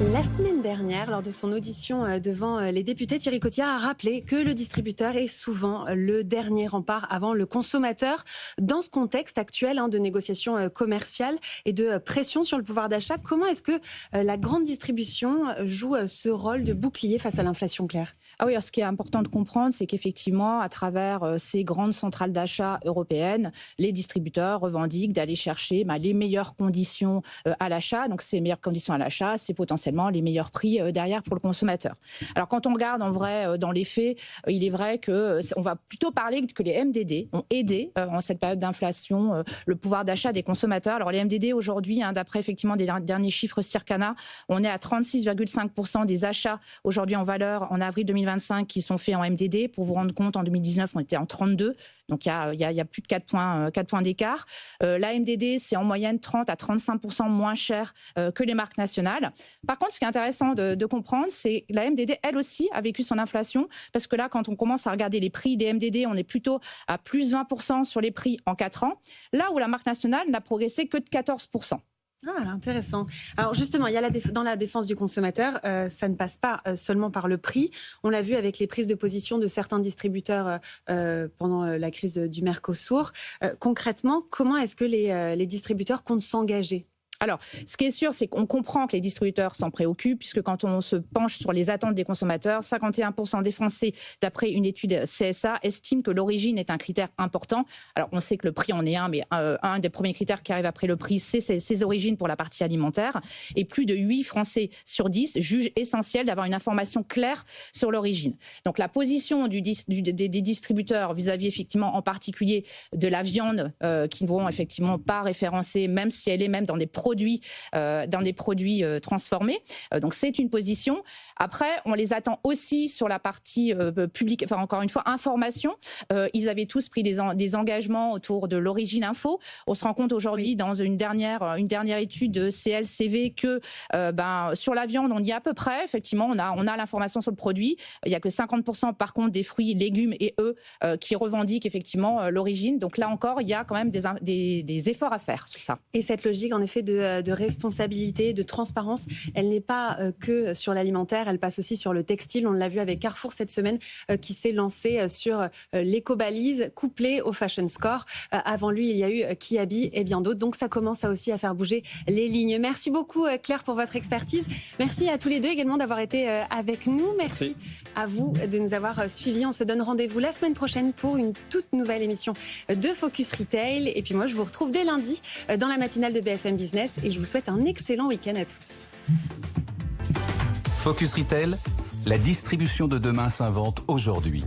La semaine dernière, lors de son audition devant les députés, Thierry Cotillard a rappelé que le distributeur est souvent le dernier rempart avant le consommateur. Dans ce contexte actuel de négociations commerciales et de pression sur le pouvoir d'achat, comment est-ce que la grande distribution joue ce rôle de bouclier face à l'inflation, Claire ? Ah oui, alors ce qui est important de comprendre, c'est qu'effectivement, à travers ces grandes centrales d'achat européennes, les distributeurs revendiquent d'aller chercher les meilleures conditions à l'achat. Donc, ces meilleures conditions à l'achat, c'est potentiellement les meilleurs prix derrière pour le consommateur. Alors, quand on regarde en vrai dans les faits, il est vrai qu'on va plutôt parler que les MDD ont aidé en cette période d'inflation le pouvoir d'achat des consommateurs. Alors, les MDD aujourd'hui, d'après effectivement des derniers chiffres Circana, on est à 36,5% des achats aujourd'hui en valeur en avril 2025 qui sont faits en MDD. Pour vous rendre compte, en 2019, on était en 32. Donc, il y a plus de 4 points d'écart. La MDD, c'est en moyenne 30 à 35% moins cher que les marques nationales. Par contre, ce qui est intéressant de comprendre, c'est que la MDD, elle aussi, a vécu son inflation. Parce que là, quand on commence à regarder les prix des MDD, on est plutôt à plus 20% sur les prix en 4 ans. Là où la marque nationale n'a progressé que de 14%. Ah, intéressant. Alors justement, il y a dans la défense du consommateur, ça ne passe pas seulement par le prix. On l'a vu avec les prises de position de certains distributeurs pendant la crise du Mercosur. Concrètement, comment est-ce que les distributeurs comptent s'engager ? Alors, ce qui est sûr, c'est qu'on comprend que les distributeurs s'en préoccupent, puisque quand on se penche sur les attentes des consommateurs, 51% des Français, d'après une étude CSA, estiment que l'origine est un critère important. Alors, on sait que le prix en est un, mais un des premiers critères qui arrive après le prix, c'est ses origines pour la partie alimentaire. Et plus de 8 Français sur 10 jugent essentiel d'avoir une information claire sur l'origine. Donc, la position des distributeurs vis-à-vis, effectivement, en particulier de la viande, qui ne vont effectivement pas référencer, même si elle est même dans des produits transformés. Donc, c'est une position. Après, on les attend aussi sur la partie publique, enfin, encore une fois, information. Ils avaient tous pris des engagements autour de l'origine info. On se rend compte aujourd'hui, dans une dernière étude de CLCV, que sur la viande, on y est à peu près. Effectivement, on a l'information sur le produit. Il n'y a que 50% par contre des fruits, légumes et œufs qui revendiquent effectivement l'origine. Donc là encore, il y a quand même des efforts à faire sur ça. Et cette logique, en effet, de responsabilité, de transparence, elle n'est pas que sur l'alimentaire, elle passe aussi sur le textile. On l'a vu avec Carrefour cette semaine qui s'est lancé sur l'éco-balise couplée au Fashion Score. Avant lui, il y a eu Kiabi et bien d'autres. Donc ça commence aussi à faire bouger les lignes. Merci beaucoup Claire pour votre expertise. Merci à tous les deux également d'avoir été avec nous. Merci à vous de nous avoir suivis. On se donne rendez-vous la semaine prochaine pour une toute nouvelle émission de Focus Retail. Et puis moi, je vous retrouve dès lundi dans la matinale de BFM Business et je vous souhaite un excellent week-end à tous. Focus Retail, la distribution de demain s'invente aujourd'hui.